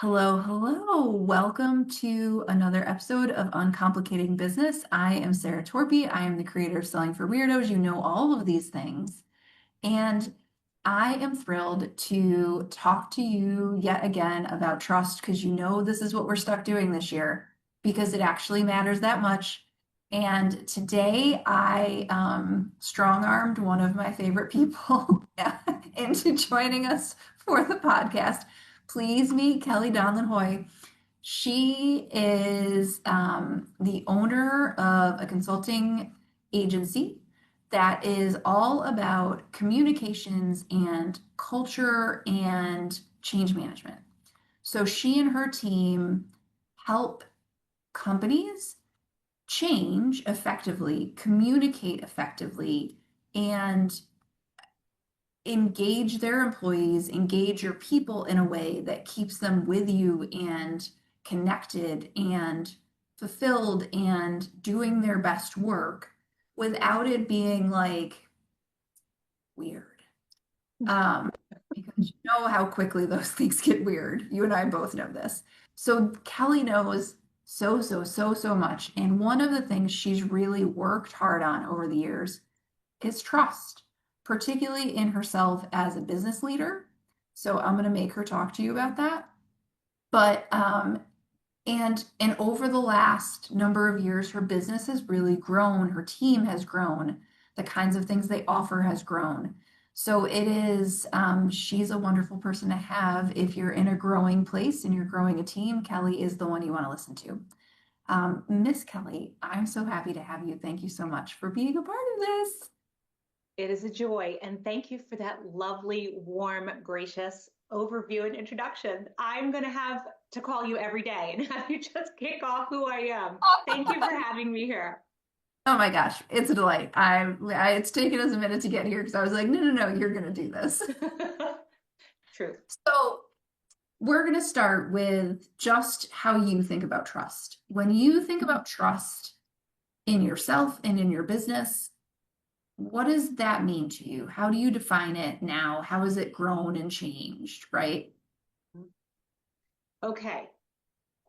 Hello, hello. Welcome to another episode of Uncomplicating Business. I am Sarah Torpy. I am the creator of Selling for Weirdos. You know all of these things. And I am thrilled to talk to you yet again about trust because you know this is what we're stuck doing this year because it actually matters that much. And today I strong-armed one of my favorite people into joining us for the podcast. Please meet Kelly Donlon. She is the owner of a consulting agency that is all about communications and culture and change management. So she and her team help companies change effectively, communicate effectively, and engage their employees, engage your people in a way that keeps them with you and connected and fulfilled and doing their best work without it being like weird. Um, because you know how quickly those things get weird. You and I both know this. So Kelly knows so much. And one of the things she's really worked hard on over the years is trust, particularly in herself as a business leader. So I'm going to make her talk to you about that. But and over the last number of years, her business has really grown. Her team has grown. The kinds of things they offer has grown. So it is, she's a wonderful person to have if you're in a growing place and you're growing a team. Kelly is the one you want to listen to. Miss Kelly, I'm so happy to have you. Thank you so much for being a part of this. It is a joy. And thank you for that lovely, warm, gracious overview and introduction. I'm going to have to call you every day and have you just kick off who I am. Thank you for having me here. Oh my gosh, it's a delight. It's taken us a minute to get here because I was like, no, you're gonna do this. Truth. So we're gonna start with just how you think about trust. When you think about trust in yourself and in your business, what does that mean to you? How do you define it now? How has it grown and changed, right? Okay,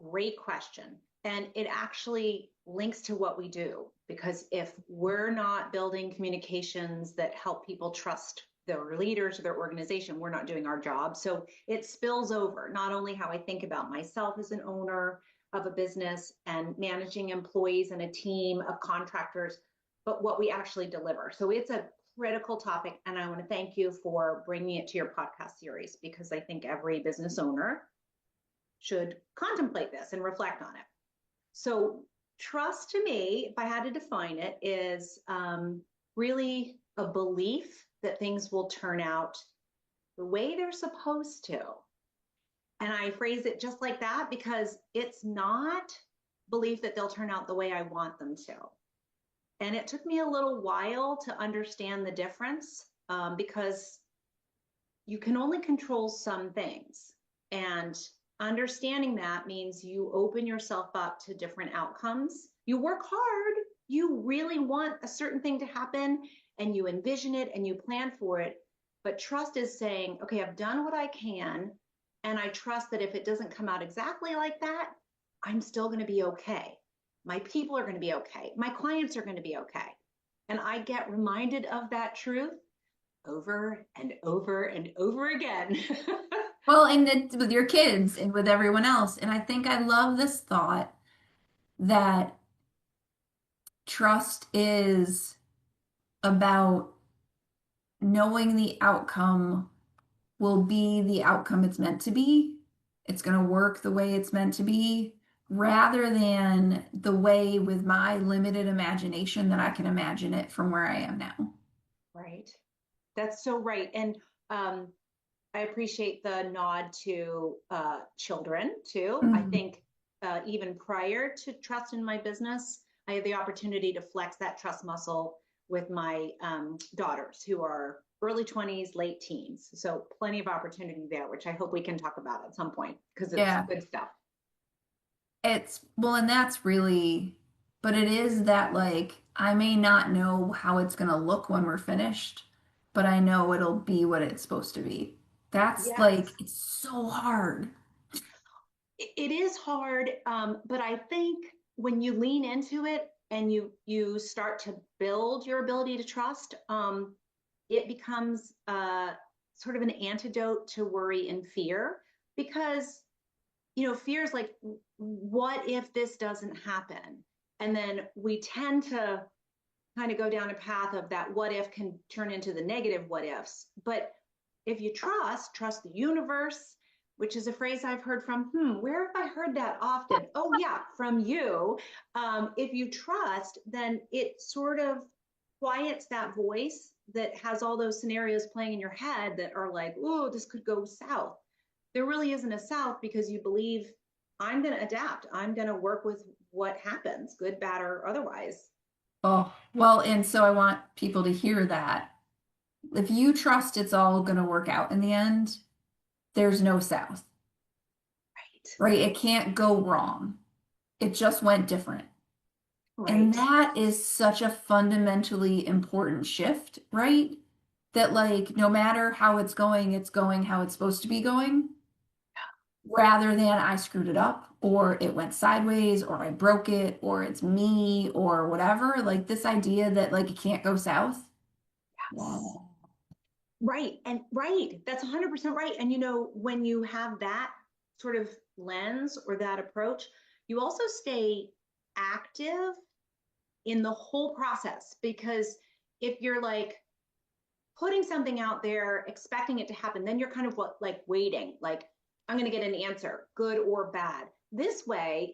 great question. And it actually links to what we do because if we're not building communications that help people trust their leaders or their organization, we're not doing our job. So it spills over not only how I think about myself as an owner of a business and managing employees and a team of contractors, but what we actually deliver. So it's a critical topic. And I want to thank you for bringing it to your podcast series because I think every business owner should contemplate this and reflect on it. So, trust to me, if I had to define it, is really a belief that things will turn out the way they're supposed to. And I phrase it just like that because it's not belief that they'll turn out the way I want them to. And it took me a little while to understand the difference because you can only control some things. And understanding that means you open yourself up to different outcomes. You work hard, you really want a certain thing to happen, and you envision it and you plan for it. But trust is saying, okay, I've done what I can, and I trust that if it doesn't come out exactly like that, I'm still going to be okay. My people are going to be okay. My clients are going to be okay. And I get reminded of that truth over and over and over again. Well, and it, with your kids and with everyone else. And I think I love this thought that trust is about knowing the outcome will be the outcome it's meant to be. It's going to work the way it's meant to be, rather than the way with my limited imagination that I can imagine it from where I am now. Right. That's so right. And um, I appreciate the nod to children too. I Mhm. think even prior to trust in my business, I had the opportunity to flex that trust muscle with my daughters who are early 20s, late teens. So plenty of opportunity there, which I hope we can talk about at some point because it's Yeah, good stuff. it's well, and that's really, but it is that like I may not know how it's going to look when we're finished, but I know it'll be what it's supposed to be. That's like, Yes. it's so hard. it is hard, but I think when you lean into it and you start to build your ability to trust, it becomes sort of an antidote to worry and fear, because fear is like, what if this doesn't happen? And then we tend to kind of go down a path of that what if can turn into the negative what ifs. But if you trust the universe, which is a phrase I've heard from, where have I heard that often? Oh, yeah, from you. If you trust, then it sort of quiets that voice that has all those scenarios playing in your head that are like, oh, this could go south. There really isn't a south, because you believe, I'm going to adapt. I'm going to work with what happens, good, bad, or otherwise. Oh, well, and so I want people to hear that. If you trust it's all going to work out in the end, there's no south, Right. right? It can't go wrong. It just went different. And Right. that is such a fundamentally important shift, right? That like no matter how it's going how it's supposed to be going, rather than I screwed it up or it went sideways or I broke it or it's me or whatever. Like this idea that like it can't go south. Yes. Wow. Right. And right. That's 100% right. And when you have that sort of lens or that approach, you also stay active in the whole process, because if you're like putting something out there, expecting it to happen, then you're kind of like waiting, like, I'm going to get an answer, good or bad. This way,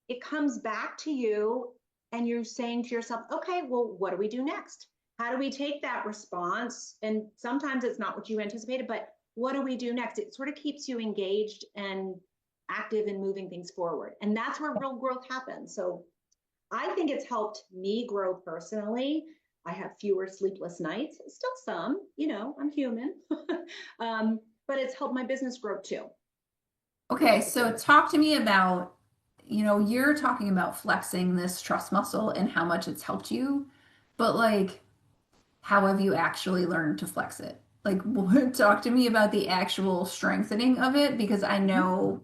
it comes back to you, and you're saying to yourself, okay, well, what do we do next? How do we take that response? And sometimes it's not what you anticipated, but what do we do next? It sort of keeps you engaged and active and moving things forward. And that's where real growth happens. So I think it's helped me grow personally. I have fewer sleepless nights, still some, I'm human, but it's helped my business grow too. Okay, so talk to me about, you're talking about flexing this trust muscle and how much it's helped you, but like how have you actually learned to flex it? Like, talk to me about the actual strengthening of it because I Mhm. know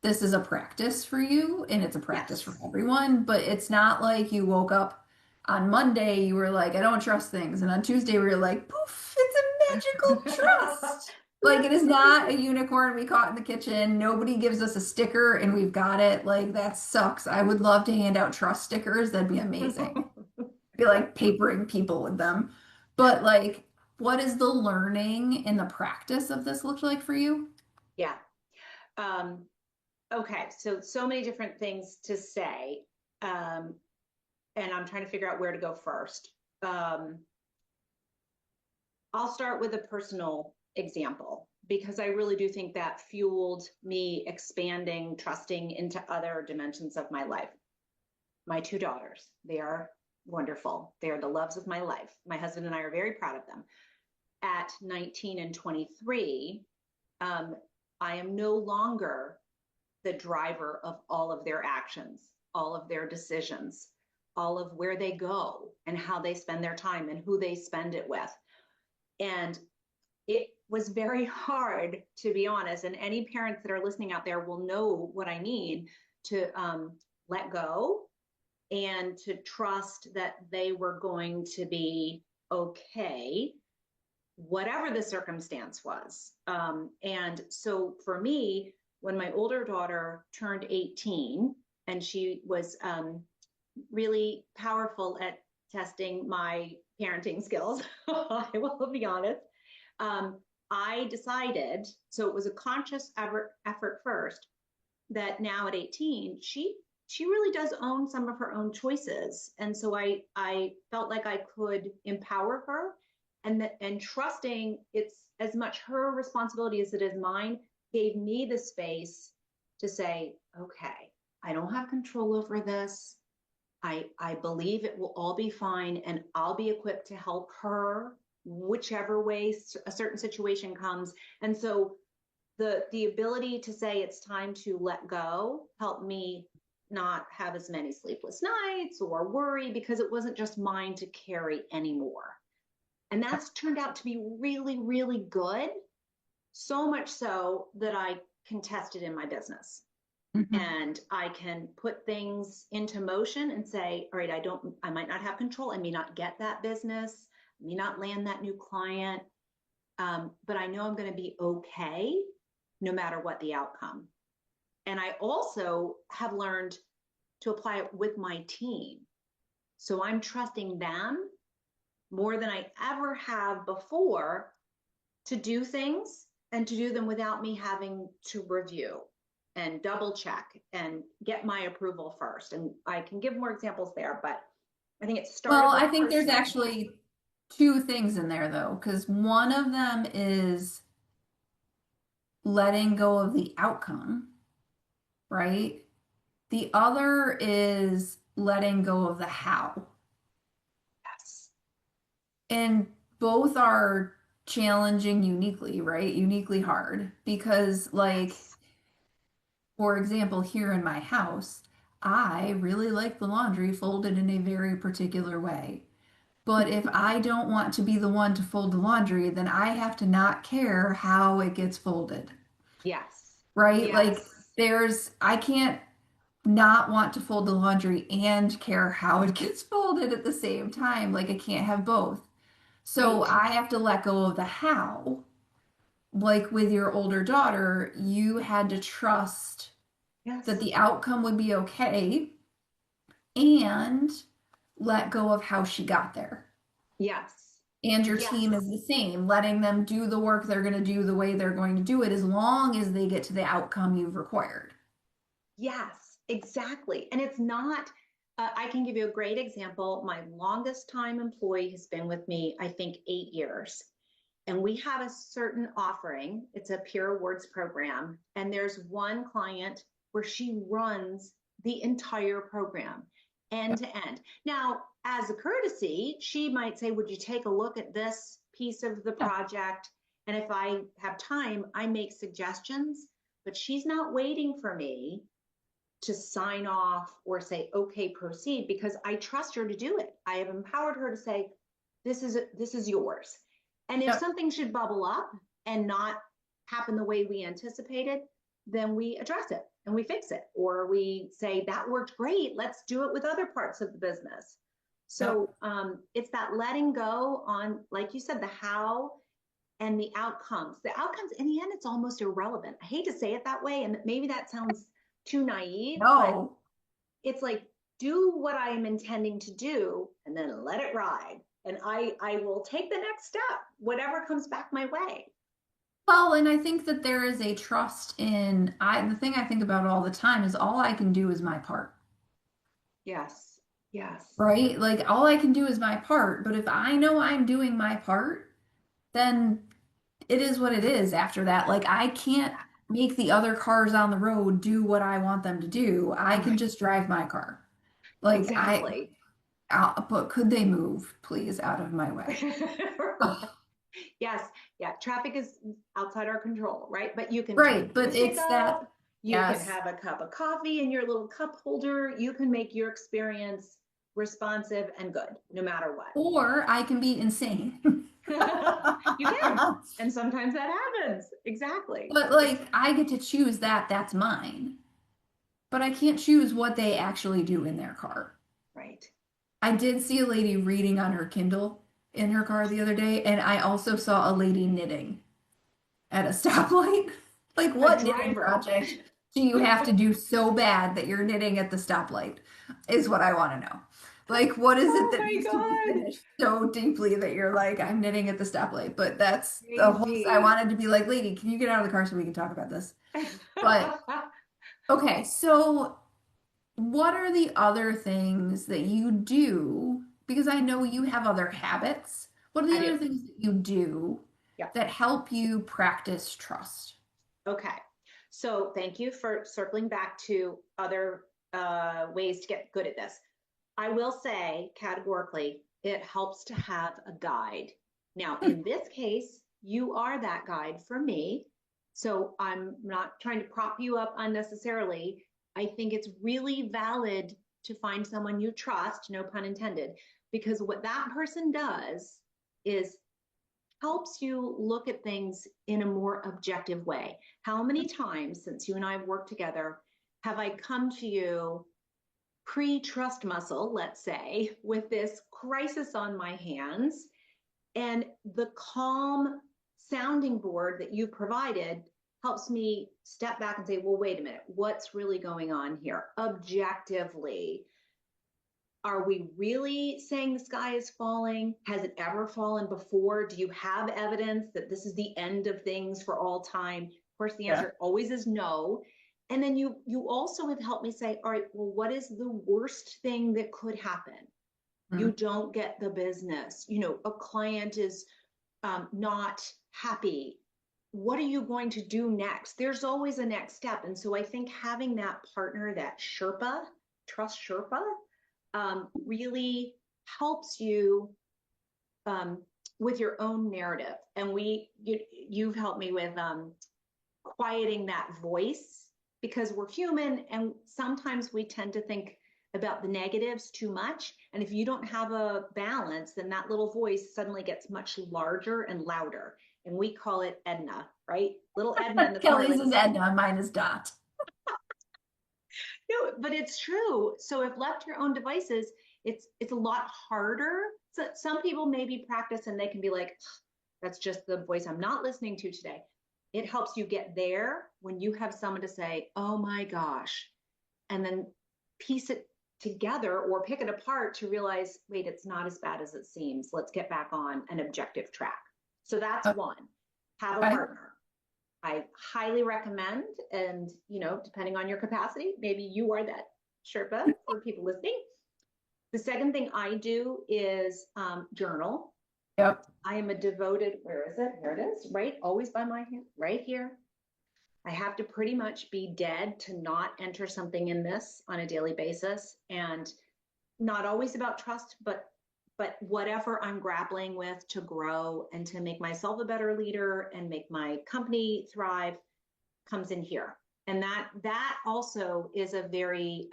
this is a practice for you and it's a practice for Yes. everyone, but it's not like you woke up on Monday, you were like, I don't trust things. And on Tuesday, we were like, poof, it's a magical trust. Like, it is not a unicorn we caught in the kitchen. Nobody gives us a sticker and we've got it. Like, that sucks. I would love to hand out trust stickers. That'd be amazing. Feel like papering people with them. But like, what is the learning and the practice of this look like for you? Yeah. Um, okay. So many different things to say. Um, and I'm trying to figure out where to go first. Um, I'll start with a personal example, because I really do think that fueled me expanding, trusting into other dimensions of my life. My two daughters, they are wonderful. They are the loves of my life. My husband and I are very proud of them. At 19 and 23, um, I am no longer the driver of all of their actions, all of their decisions, all of where they go and how they spend their time and who they spend it with. And it was very hard, to be honest. And any parents that are listening out there will know what I mean, to let go and to trust that they were going to be okay, whatever the circumstance was. And so for me, when my older daughter turned 18, and she was really powerful at testing my parenting skills, I will be honest. Um, I decided, so it was a conscious effort first, that now at 18, she really does own some of her own choices. And so I felt like I could empower her, and trusting it's as much her responsibility as it is mine, gave me the space to say, okay, I don't have control over this. I believe it will all be fine, and I'll be equipped to help her whichever way a certain situation comes. And so the ability to say it's time to let go helped me not have as many sleepless nights or worry, because it wasn't just mine to carry anymore. And that's turned out to be really, really good. So much so that I can test it in my business. Mhm. and I can put things into motion and say, all right, I might not have control. I may not get that business. I may not land that new client. But I know I'm going to be okay no matter what the outcome. And I also have learned to apply it with my team. So I'm trusting them more than I ever have before to do things and to do them without me having to review and double check and get my approval first. And I can give more examples there, but I think it Well, started with I think there's personal. actually two things in there though, because one of them is letting go of the outcome, right? The other is letting go of the how. Yes. And both are challenging uniquely, right? Uniquely hard because, like, Yes. for example, here in my house, I really like the laundry folded in a very particular way. But if I don't want to be the one to fold the laundry, then I have to not care how it gets folded, Yes. right? Like, Yes. I can't not want to fold the laundry and care how it gets folded at the same time. Like, I can't have both. So Right. I have to let go of the how. Like with your older daughter, you had to trust that Yes. the outcome would be okay and let go of how she got there. Yes. And your team Yes. is the same, letting them do the work they're going to do the way they're going to do it as long as they get to the outcome you've required. Yes, exactly. And it's not, I can give you a great example. My longest time employee has been with me, I think, 8 years. And we have a certain offering, it's a peer awards program. And there's one client where she runs the entire program end Yep. to end. Now, as a courtesy, she might say, would you take a look at this piece of the Yeah. project? And if I have time, I make suggestions, but she's not waiting for me to sign off or say, okay, proceed, because I trust her to do it. I have empowered her to say, this is yours. And if Yep. something should bubble up and not happen the way we anticipated, then we address it and we fix it. Or we say, that worked great. Let's do it with other parts of the business. Yep. So it's that letting go on, like you said, the how and the outcomes. The outcomes, in the end, it's almost irrelevant. I hate to say it that way, and maybe that sounds too naive, but No. it's like, do what I am intending to do and then let it ride. And I will take the next step, whatever comes back my way. Well, and I think that there is a trust in the thing I think about all the time is all I can do is my part. Yes. Yes. Right? Like all I can do is my part, but if I know I'm doing my part, then it is what it is after that. Like I can't make the other cars on the road do what I want them to do. I can Right. just drive my car. Like Exactly. but could they move, please, out of my way? Ugh. Yes. Yeah. Traffic is outside our control, right? But you can turn Right, the but music it's that, up. You can yes. have a cup of coffee in your little cup holder. You can make your experience responsive and good, no matter what. Or I can be insane. You can. And sometimes that happens. Exactly. But like I get to choose that, that's mine. But I can't choose what they actually do in their car. Right. I did see a lady reading on her Kindle in her car the other day, and I also saw a lady knitting at a stoplight. Like, A what knitting driver. project do you have to do so bad that you're knitting at the stoplight? Is what I want to know. Like, what is it Oh that my needs to be God. finished so deeply that you're like, I'm knitting at the stoplight? But that's the whole, I Crazy. wanted to be like, lady, can you get out of the car so we can talk about this? But okay, so what are the other things that you do? Because I know you have other habits. What are the I do. other things that you do Yep. that help you practice trust? Okay. So thank you for circling back to other ways to get good at this. I will say categorically, it helps to have a guide. Now, in this case, you are that guide for me. So I'm not trying to prop you up unnecessarily. I think it's really valid to find someone you trust, no pun intended, because what that person does is helps you look at things in a more objective way. How many times since you and I have worked together have I come to you pre-trust muscle, let's say, with this crisis on my hands, and the calm sounding board that you provided helps me step back and say, well, wait a minute, what's really going on here? Objectively, are we really saying the sky is falling? Has it ever fallen before? Do you have evidence that this is the end of things for all time? Of course, the Yeah. answer always is no. And then you also have helped me say, all right, well, what is the worst thing that could happen? You Mm. don't get the business. A client is not happy. What are you going to do next? There's always a next step. And so I think having that partner, that Sherpa, trust Sherpa, really helps you with your own narrative. And you've helped me with quieting that voice, because we're human and sometimes we tend to think about the negatives too much. And if you don't have a balance, then that little voice suddenly gets much larger and louder. And we call it Edna, right? Little Edna in the corner, Kelly's like, is Edna, mine is Dot. no, but it's true. So if left to your own devices, it's a lot harder. So some people maybe practice and they can be like, that's just the voice I'm not listening to today. It helps you get there when you have someone to say, oh my gosh, and then piece it together or pick it apart to realize, wait, it's not as bad as it seems. Let's get back on an objective track. So that's one. Have a Okay. partner. I highly recommend, and depending on your capacity, maybe you are that Sherpa for people listening. The second thing I do is journal. Yep. I am a devoted, where is it? Here it is, right? Always by my hand, right here. I have to pretty much be dead to not enter something in this on a daily basis. And not always about trust, but whatever I'm grappling with to grow and to make myself a better leader and make my company thrive comes in here. And that also is a very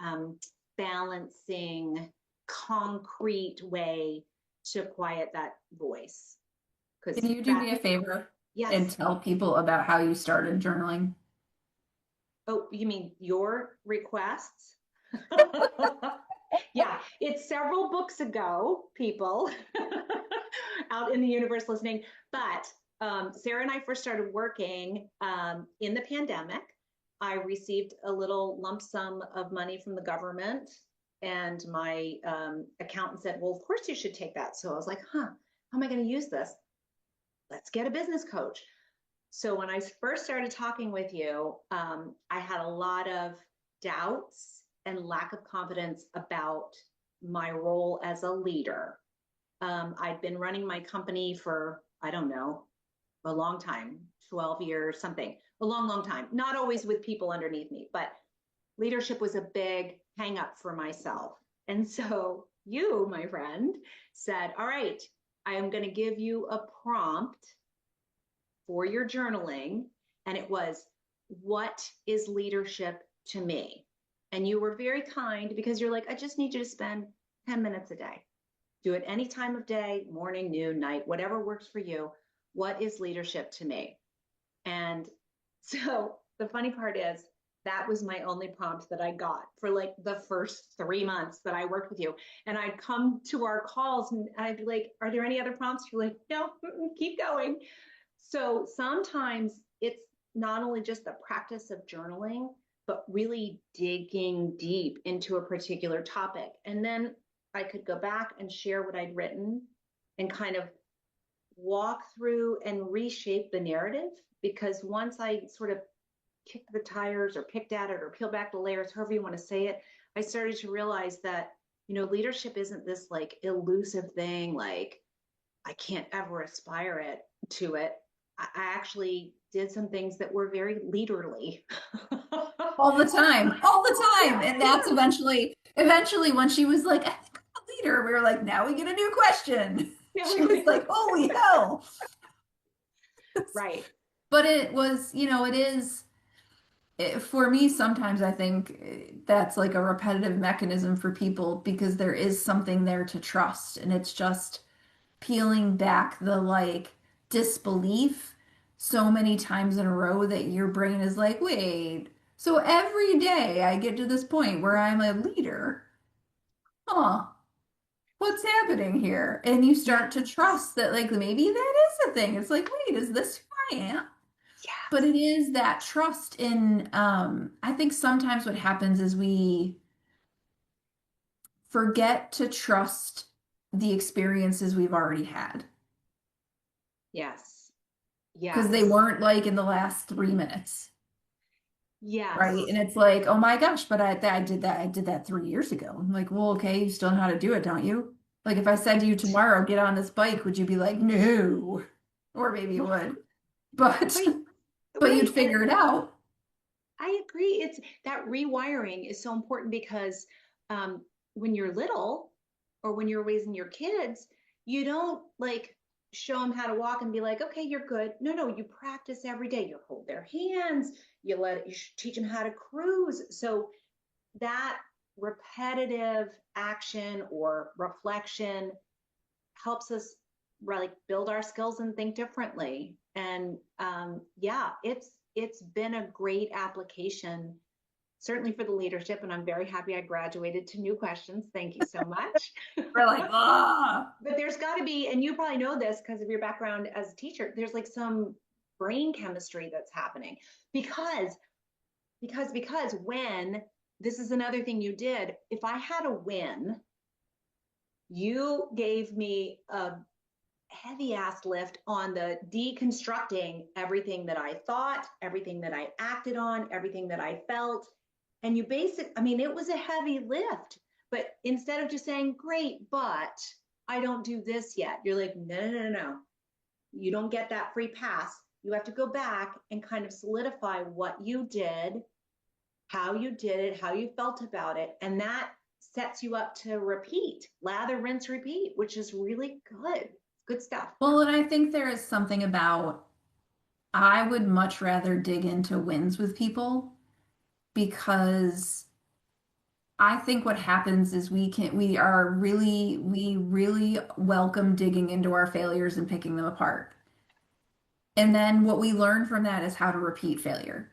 balancing, concrete way to quiet that voice. Can Because you do that, me a favor and yes. tell people about how you started journaling? Oh, you mean your requests? Yeah, it's several books ago, people out in the universe listening. But Sarah and I first started working in the pandemic. I received a little lump sum of money from the government, and my accountant said, well, of course you should take that. So I was like, how am I going to use this? Let's get a business coach. So when I first started talking with you, I had a lot of doubts and lack of confidence about my role as a leader. I'd been running my company for, I don't know, a long time, 12 years, something, a long, long time, not always with people underneath me, but leadership was a big hang up for myself. And so you, my friend, said, all right, I am going to give you a prompt for your journaling. And it was, what is leadership to me? And you were very kind, because you're like, I just need you to spend 10 minutes a day. Do it any time of day, morning, noon, night, whatever works for you. What is leadership to me? And so the funny part is, that was my only prompt that I got for like the first 3 months that I worked with you. And I'd come to our calls and I'd be like, are there any other prompts? You're like, no, keep going. So sometimes it's not only just the practice of journaling, but really digging deep into a particular topic. And then I could go back and share what I'd written and kind of walk through and reshape the narrative. Because once I sort of kicked the tires or picked at it or peel back the layers, however you want to say it, I started to realize that, leadership isn't this like elusive thing, like I can't ever aspire to it. I actually did some things that were very leaderly. All the time, all the time. Yeah, And that's yeah, eventually when she was like, I think I'm a leader, we were like, now we get a new question. She was yeah. like, holy hell. Right. But it was, it is, for me, sometimes I think that's like a repetitive mechanism for people because there is something there to trust. And it's just peeling back the like disbelief so many times in a row that your brain is like, wait, So every day I get to this point where I'm a leader. Huh, what's happening here? And you start to Yes. trust that, like, maybe that is a thing. It's like, wait, is this who I am? But Yes. it is that trust in, I think sometimes what happens is we forget to trust the experiences we've already had Yes. because they Yes. weren't like in the last 3 minutes, right? And Yes. it's like, oh my gosh, but I did that 3 years ago. I'm like, well, okay, you still know how to do it, don't you? Like if I said to you tomorrow, get on this bike, would you be like, no? Or maybe you would, but Right. but you'd Right. And figure it out. I agree. It's that rewiring is so important because um, when you're little or when you're raising your kids, you don't like show them how to walk and be like, okay, you're good. No, no, you practice every day. You hold their hands, you teach them how to cruise. So that repetitive action or reflection helps us really build our skills and think differently. And yeah, it's been a great application, certainly for the leadership. And I'm very happy I graduated to new questions. Thank you so much. We're like, ah, But there's got to be, and you probably know this because of your background as a teacher. There's like some brain chemistry that's happening because when this is another thing you did. If I had a win, you gave me a heavy ass lift on the deconstructing everything that I thought, everything that I acted on, everything that I felt. And I mean, it was a heavy lift. But instead of just saying, great, but I don't do this yet, you're like, no, no, no, no, no. You don't get that free pass. You have to go back and kind of solidify what you did, how you did it, how you felt about it. And that sets you up to repeat, lather, rinse, repeat, which is really good. Good stuff. well, and I think there is something about I would much rather dig into wins with people because I think what happens is we really welcome digging into our failures and picking them apart. And then what we learn from that is how to repeat failure,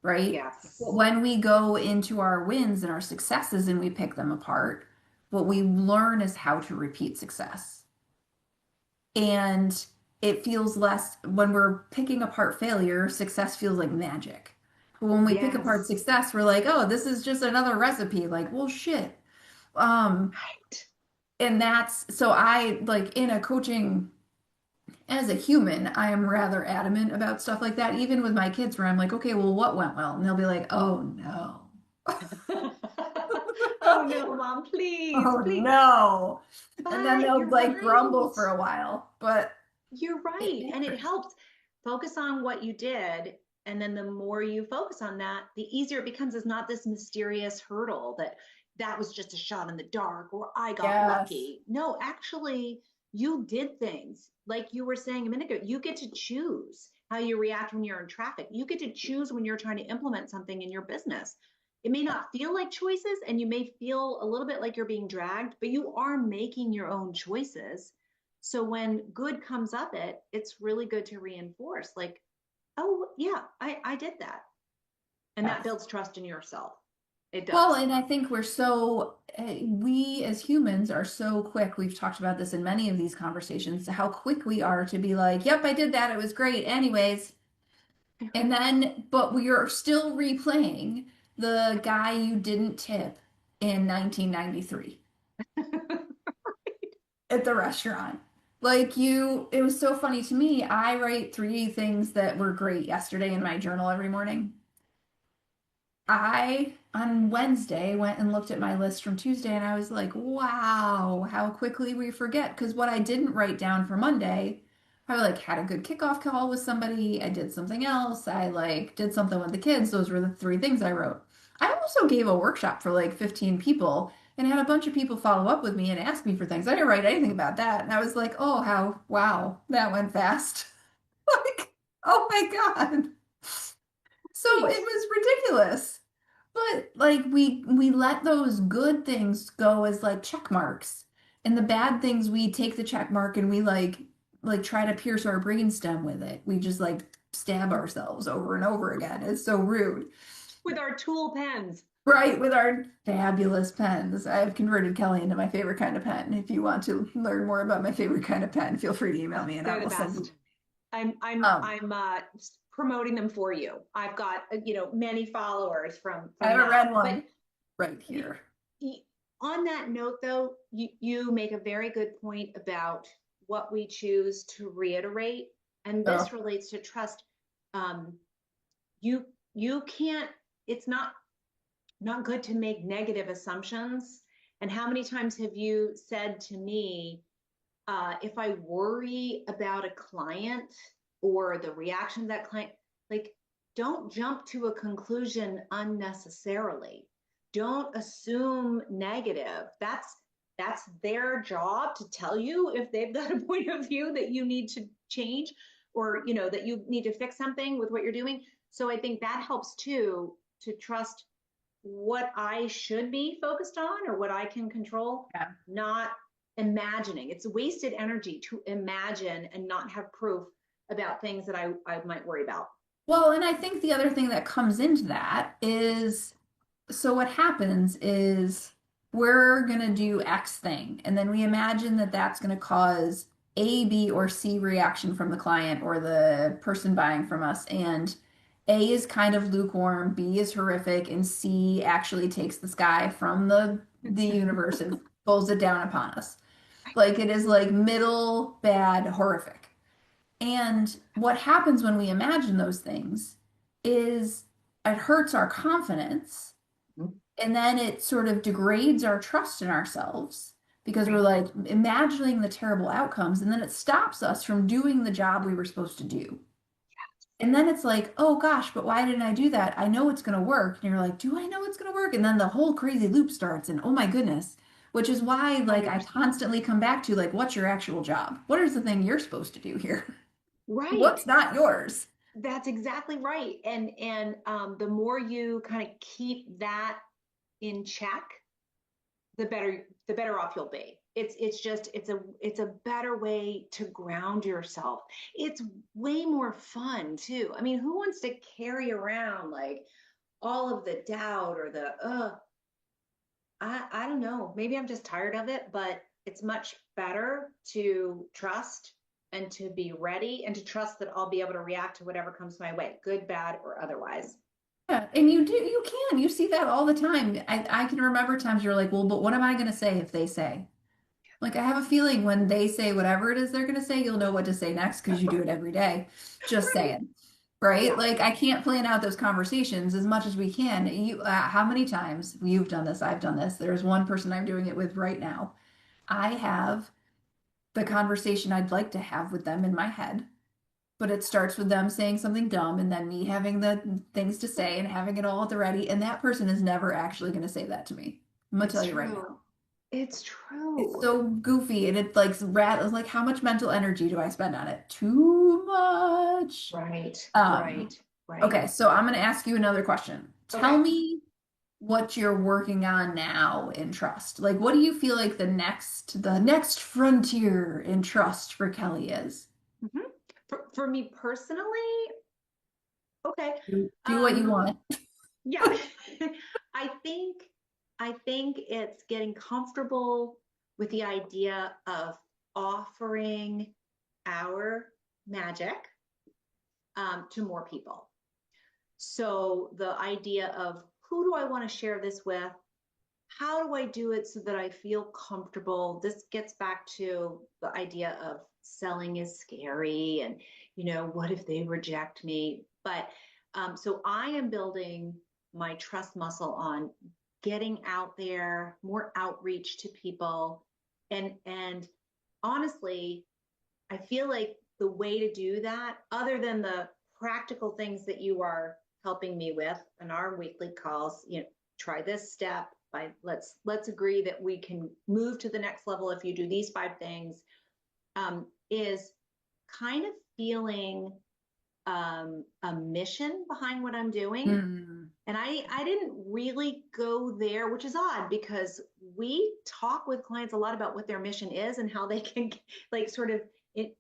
right? But Yes. when we go into our wins and our successes and we pick them apart, what we learn is how to repeat success. And it feels less when we're picking apart failure, success feels like magic. But when we pick apart Yes. success, we're like, oh, this is just another recipe. Like, well, shit. Um, Right. and that's so I like in a coaching as a human, I am rather adamant about stuff like that, even with my kids, where I'm like, okay, well, what went well? And they'll be like, oh no. Oh no, mom, please, Oh please. no. And then But they'll you're like grumble right. for a while, but You're it right. And it matters. helps focus on what you did. And then the more you focus on that, the easier it becomes. It's not this mysterious hurdle that was just a shot in the dark or I got Yes. lucky. No, actually, you did things. Like you were saying a minute ago, you get to choose how you react when you're in traffic. You get to choose when you're trying to implement something in your business. It may not feel like choices and you may feel a little bit like you're being dragged, but you are making your own choices. So when good comes of it, it's really good to reinforce, like, oh, yeah, I did that. And that Yes. builds trust in yourself. It Well, does. and I think we as humans are so quick. We've talked about this in many of these conversations, how quick we are to be like, yep, I did that. It was great. Anyways. And then, but we are still replaying the guy you didn't tip in 1993 at the restaurant. Like it was so funny to me. I write 3 things that were great yesterday in my journal every morning. I, on Wednesday, went and looked at my list from Tuesday and I was like, wow, how quickly we forget. Because what I didn't write down for Monday, I like had a good kickoff call with somebody. I did something else. I like did something with the kids. Those were the 3 things I wrote. I also gave a workshop for like 15 people and had a bunch of people follow up with me and ask me for things. I didn't write anything about that. And I was like, oh, wow, that went fast. Like, oh my God. So Right. it was ridiculous. But like we let those good things go as like check marks. And the bad things we take the check mark and we like try to pierce our brainstem with it. We just like stab ourselves over and over again. It's so rude. with our tool pens. Right, with our fabulous pens. I've converted Kelly into my favorite kind of pen. If you want to learn more about my favorite kind of pen, feel free to email me and I They're the will send best. you. Um, I'm promoting them for you. I've got many followers I from have a that. red But one right y- here. on that note, though, you make a very good point about what we choose to reiterate, and this Oh, relates to trust. Um, you you can't. It's not good to make negative assumptions. And how many times have you said to me, if I worry about a client or the reaction of that client, like, don't jump to a conclusion unnecessarily. Don't assume negative. That's their job to tell you if they've got a point of view that you need to change, or that you need to fix something with what you're doing. So I think that helps too, to trust what I should be focused on or what I can control, yeah. not imagining. It's wasted energy to imagine and not have proof about things that I might worry about. Well, and I think the other thing that comes into that is so what happens is we're going to do X thing, and then we imagine that that's going to cause A, B, or C reaction from the client or the person buying from us. And A is kind of lukewarm, B is horrific, and C actually takes the sky from the universe and pulls it down upon us. Like it is like middle, bad, horrific. And what happens when we imagine those things is it hurts our confidence and then it sort of degrades our trust in ourselves because we're Right. like imagining the terrible outcomes and then it stops us from doing the job we were supposed to do. And then it's like, oh gosh, but why didn't I do that? I know it's going to work. And you're like, do I know it's going to work? And then the whole crazy loop starts and oh my goodness, which is why like I 100%. constantly come back to like, what's your actual job? What is the thing you're supposed to do here? Right. What's not yours? That's exactly right. And the more you kind of keep that in check, the better off you'll be. It's a better way to ground yourself. It's way more fun too. I mean, who wants to carry around like all of the doubt or the I don't know. Maybe I'm just tired of it, but it's much better to trust and to be ready and to trust that I'll be able to react to whatever comes my way, good, bad, or otherwise. Yeah, and you see that all the time. I can remember times you're like, well, but what am I going to say if they say? Like, I have a feeling when they say whatever it is they're going to say, you'll know what to say next because you do it every day. Just Right. saying, right? Yeah. Like, I can't plan out those conversations as much as we can. How many times you've done this? I've done this. There's one person I'm doing it with right now. I have the conversation I'd like to have with them in my head. But it starts with them saying something dumb and then me having the things to say and having it all at the ready. And that person is never actually going to say that to me. I'm going to It's tell you right true. now. It's It's true. so goofy and it like rattles like how much mental energy do I spend on it? Too much. Right. Um, Right. Right. okay, so I'm going to ask you another question. Tell Okay. me what you're working on now in trust. Like what do you feel like the next frontier in trust for Kelly is? Mhm. For me personally, okay. Do what you Um, want. yeah. I think I think it's getting comfortable with the idea of offering our magic to more people. So the idea of who do I want to share this with? How do I do it so that I feel comfortable? This gets back to the idea of selling is scary and, what if they reject me? But so I am building my trust muscle on getting out there, more outreach to people. And honestly, I feel like the way to do that, other than the practical things that you are helping me with in our weekly calls, try this step by let's agree that we can move to the next level if you do these 5 things, is kind of feeling a mission behind what I'm doing. Mm. And I didn't really go there, which is odd because we talk with clients a lot about what their mission is and how they can like sort of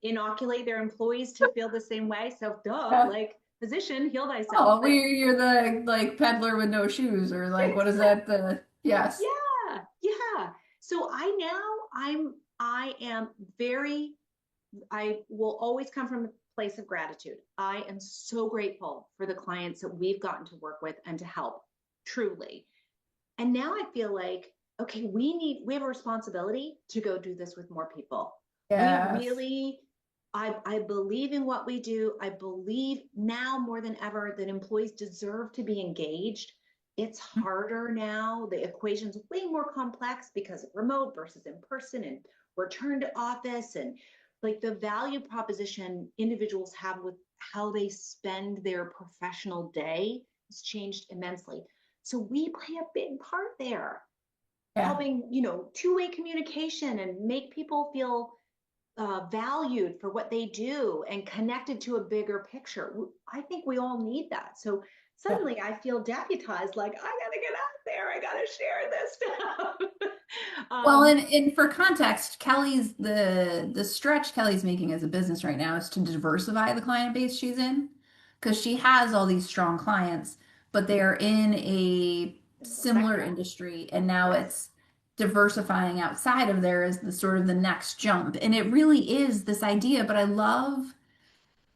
inoculate their employees to feel the same way. So duh, Yeah. like position, heal thyself. Oh, But you're the like peddler with no shoes, or like what is that? The yes. yeah, yeah. So I am very, I will always come from a place of gratitude. I am so grateful for the clients that we've gotten to work with and to help, truly. And now I feel like, okay, we have a responsibility to go do this with more people. We Yes. really, I believe in what we do. I believe now more than ever that employees deserve to be engaged. It's harder now. The equation's way more complex because of remote versus in person and return to office, and like the value proposition individuals have with how they spend their professional day has changed immensely. So we play a big part there, Yeah. helping, two-way communication and make people feel valued for what they do and connected to a bigger picture. I think we all need that. So Yeah. suddenly I feel deputized, like I gotta get out there, I gotta share this stuff. Well, and for context, Kelly's the stretch Kelly's making as a business right now is to diversify the client base she's in, because she has all these strong clients, but they are in a Single similar sector. industry, and now Yes. it's diversifying outside of there is the sort of the next jump. And it really is this idea, but I love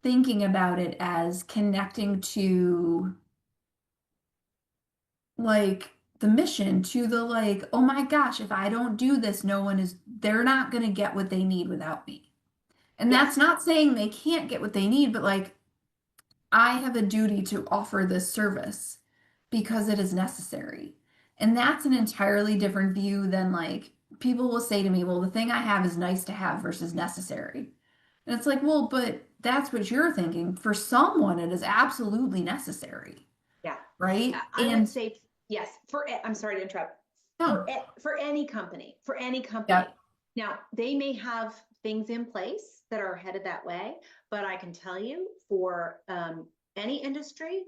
thinking about it as connecting to like the mission, to the like, oh my gosh, if I don't do this, they're not going to get what they need without me. And that's Yes. not saying they can't get what they need, but like, I have a duty to offer this service because it is necessary. And that's an entirely different view than like, people will say to me, well, the thing I have is nice to have versus necessary. And it's like, well, but that's what you're thinking. For someone, it is absolutely necessary, Yeah. right? I would And say yes. I'm sorry to interrupt. no, For any company, for any company. yep, Now, they may have things in place that are headed that way, but I can tell you for any industry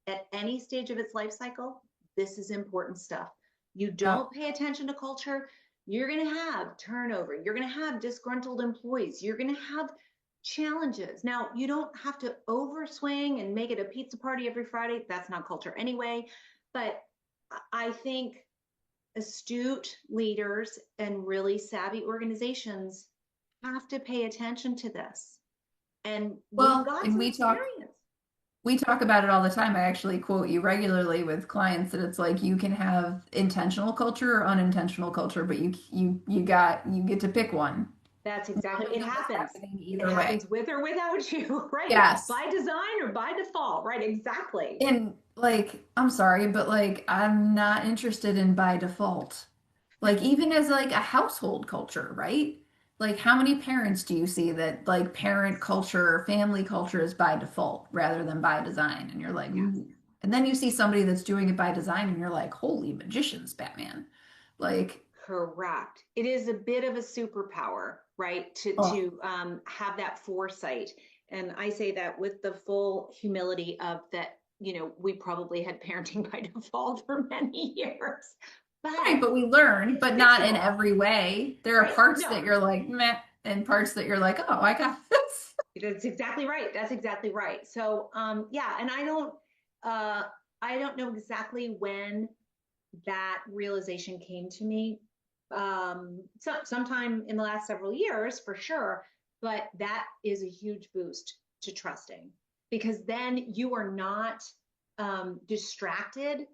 at any stage of its life cycle, this is important stuff. You yep. don't pay attention to culture, you're going to have turnover, you're going to have disgruntled employees, you're going to have challenges. Now, you don't have to overswing and make it a pizza party every Friday. That's not culture anyway. But I think astute leaders and really savvy organizations have to pay attention to this. And we've Well, got and some experience. we talk about it all the time. I actually quote you regularly with clients that it's like you can have intentional culture or unintentional culture, but you get to pick one. That's One exactly of it them is happens. happening It either way. happens with or without you, right? Yes. By design or by default, right? Exactly. And like, I'm sorry, but like I'm not interested in by default. Like even as like a household culture, right? Like how many parents do you see that like parent culture, family culture is by default rather than by design? And you're like, Yes. ooh. And then you see somebody that's doing it by design and you're like, holy magicians, Batman. Like, Correct. It is a bit of a superpower, right? oh, Have that foresight, and I say that with the full humility of that. We probably had parenting by default for many years, right, but but we learn, it's but not in fixable, every way. There are right? parts No, that you're like, meh, and parts that you're like, oh, I got this. that's exactly right. That's exactly right. So, yeah, and uh, I don't know exactly when that realization came to me, sometime in the last several years for sure, but that is a huge boost to trusting, because then you are not distracted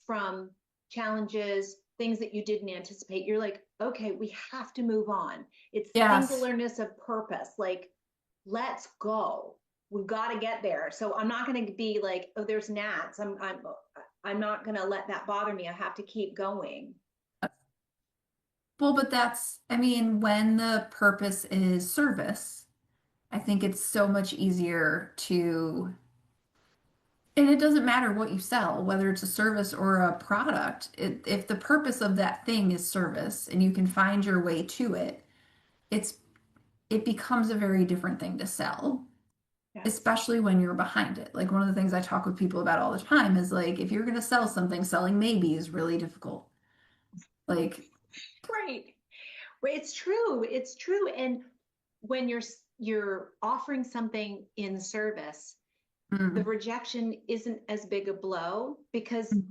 from challenges, things that you didn't anticipate. You're like, okay, we have to move on. It's Yes. singularness of purpose, like let's go, we've got to get there. So I'm not going to be like, oh, there's gnats, I'm not going to let that bother me, I have to keep going. Well, but that's, I mean, when the purpose is service, I think it's so much easier to, and it doesn't matter what you sell, whether it's a service or a product. If the purpose of that thing is service and you can find your way to it, it's it becomes a very different thing to sell, Yes. especially when you're behind it. Like one of the things I talk with people about all the time is like if you're going to sell something, selling maybe is really difficult. Like, Right. Right. It's true. It's true. And when you're offering something in service, the Mm. rejection isn't as big a blow because Mhm.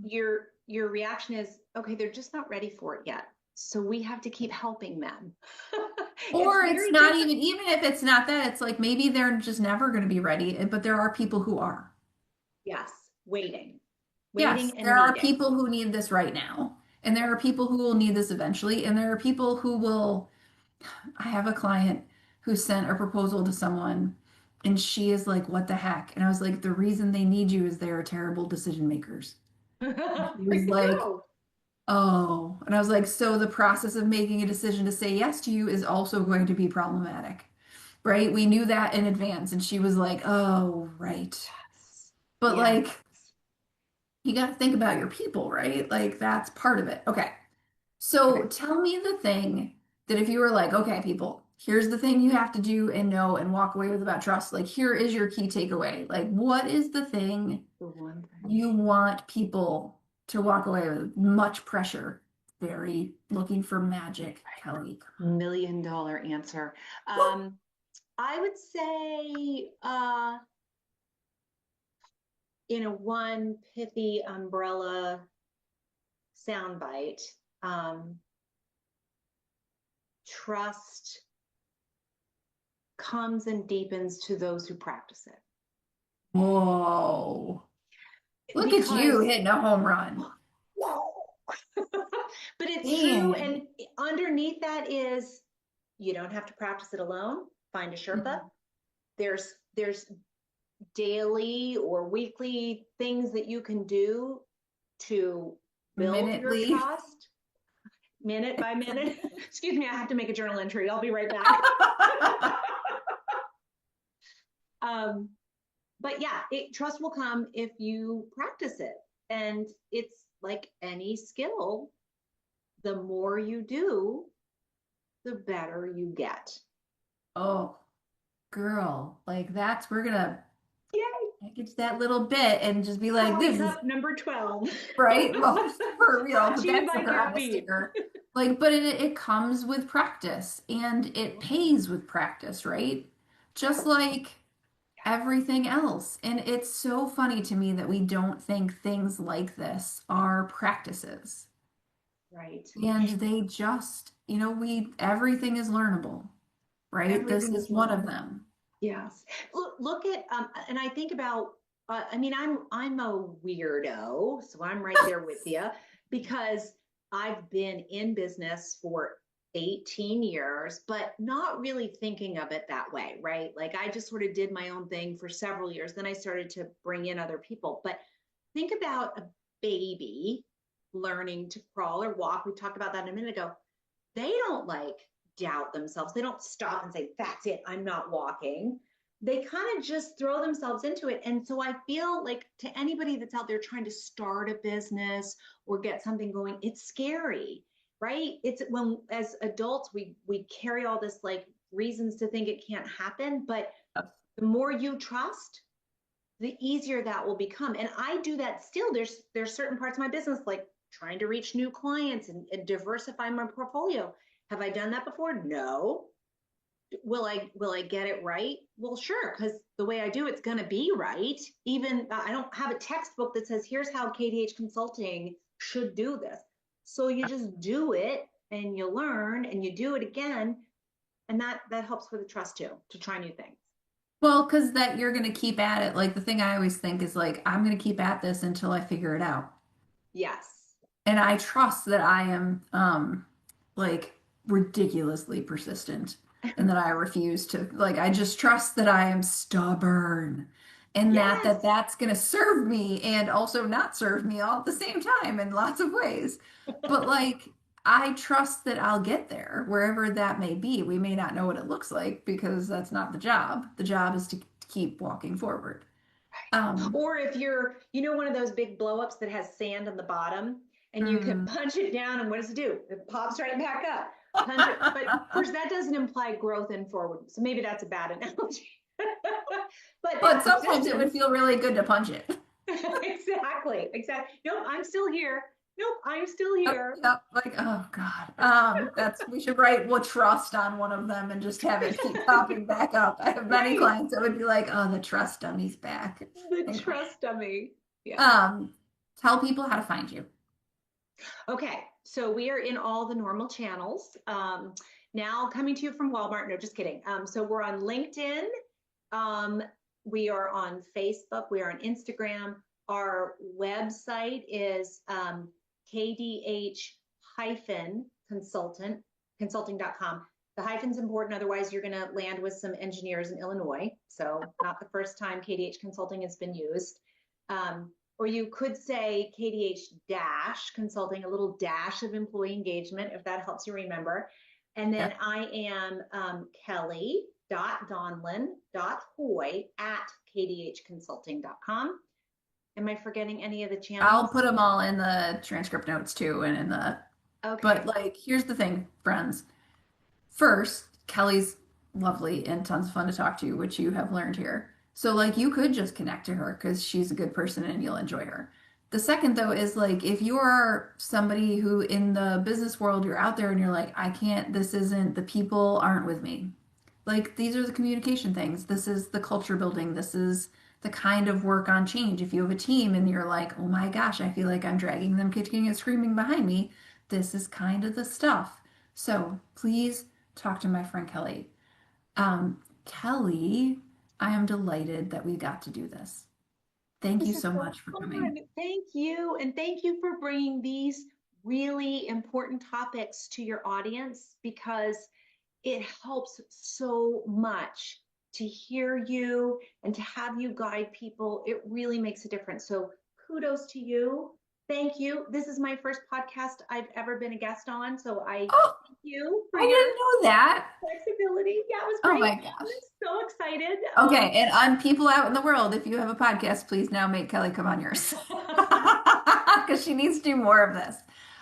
your reaction is, okay, they're just not ready for it yet. So we have to keep helping them. It's Or it's very not different. even if it's not that, it's like maybe they're just never going to be ready, but there are people who are. Yes, waiting, Yes, waiting and there are needing. people who need this right now, and there are people who will need this eventually, and there are people who will. I have a client who sent a proposal to someone, and she is like, "What the heck?" And I was like, "The reason they need you is they're terrible decision makers." And she I was like, know. "Oh," and I was like, "So the process of making a decision to say yes to you is also going to be problematic, right? We knew that in advance." And she was like, "Oh, right." Yes. But Yes. like, you got to think about your people, right? Like that's part of it. Okay. So Okay. tell me the thing that if you were like, okay, people, here's the thing you have to do and know and walk away with about trust. Like, here is your key takeaway. Like, what is the thing The one thing. you want people to walk away with? Much pressure. Very looking for magic, Kelly. $1 million answer. I would say, in a one pithy umbrella soundbite, um, trust comes and deepens to those who practice it. Whoa. Look at you Because, hitting a home run. but it's true. And Dang. underneath that is you don't have to practice it alone. Find a Sherpa. There's daily or weekly things that you can do to build your Minutely. trust minute by minute. Excuse me, I have to make a journal entry. I'll be right back. um, but yeah, trust will come if you practice it. And it's like any skill, the more you do, the better you get. Oh, girl. Like that's, we're gonna Yay! package that little bit and just be like, Coffee this is cup number 12. right. Well, for real, Brought put to you that by sucker on a caffeine. sticker. Like, but it comes with practice and it pays with practice, right? Just like everything else. And it's so funny to me that we don't think things like this are practices. Right. And they just, everything is learnable, right? This Everything is is one of learnable. them. Yes. Look at, and I think about, I mean, I'm a weirdo, so I'm right there with you because I've been in business for 18 years, but not really thinking of it that way, right? Like I just sort of did my own thing for several years. Then I started to bring in other people. But think about a baby learning to crawl or walk. We talked about that a minute ago. They don't like doubt themselves. They don't stop and say, that's it, I'm not walking. They kind of just throw themselves into it. And so I feel like to anybody that's out there trying to start a business or get something going, it's scary, right? It's when as adults we carry all this like reasons to think it can't happen, but the more you trust, the easier that will become. And I do that still. There's certain parts of my business like trying to reach new clients and diversify my portfolio. Have I done that before? No. Will I get it right? Well, sure, because the way I do it's going to be right. Even I don't have a textbook that says here's how KDH Consulting should do this. So you just do it and you learn and you do it again, and that helps with the trust too to try new things. Well, because that you're going to keep at it. Like the thing I always think is like, I'm going to keep at this until I figure it out. Yes. And I trust that I am like ridiculously persistent and that I refuse to like I just trust that I am stubborn and Yes. that's going to serve me and also not serve me all at the same time in lots of ways. But like I trust that I'll get there wherever that may be. We may not know what it looks like because that's not the job. The job is to keep walking forward. Um, Or if you're, one of those big blowups that has sand on the bottom and you can mm. punch it down and what does it do? It pops right back up. Punch it. But of course, that doesn't imply growth and forward. So maybe that's a bad analogy. But But sometimes it would persistence. feel really good to punch it. Exactly. Exactly. No, I'm still here. Nope, I'm still here. Yep, like, oh God. We should write "will trust" on one of them and just have it keep popping back up. I have many Right. clients that would be like, oh, the trust dummy's back. The Anyway, trust dummy. Yeah. um, tell people how to find you. Okay, so we are in all the normal channels. Now coming to you from Walmart. No, just kidding. So we're on LinkedIn. Um, we are on Facebook. We are on Instagram. Our website is kdh-consulting.com. The hyphen's important, otherwise you're going to land with some engineers in Illinois. So not the first time KDH Consulting has been used. Or you could say KDH dash consulting, a little dash of employee engagement, if that helps you remember. And then Yep. I am kelly.donlon.hoy@kdhconsulting.com. Am I forgetting any of the I'll channels? put them all in the transcript notes too, and in the, but Okay. like, here's the thing, friends. First, Kelly's lovely and tons of fun to talk to, which you have learned here. So, like, you could just connect to her because she's a good person and you'll enjoy her. The second, though, is like if you are somebody who in the business world, you're out there and you're like, I can't, this isn't, the people aren't with me. Like, these are the communication things. This is the culture building. This is the kind of work on change. If you have a team and you're like, oh my gosh, I feel like I'm dragging them kicking and screaming behind me, this is kind of the stuff. So please talk to my friend Kelly. Kelly, I am delighted that we got to do this. Thank you This is so so much for fun. coming. Thank you. And thank you for bringing these really important topics to your audience because it helps so much to hear you and to have you guide people. It really makes a difference. So kudos to you. Thank you. This is my first podcast I've ever been a guest on. So I Oh, thank you for I your didn't know that. flexibility. Yeah, it was Oh great. my I'm gosh. so excited. Okay, and on people out in the world, if you have a podcast, please now make Kelly come on yours. Because she needs to do more of this.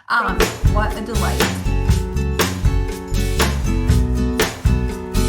Thank What a delight.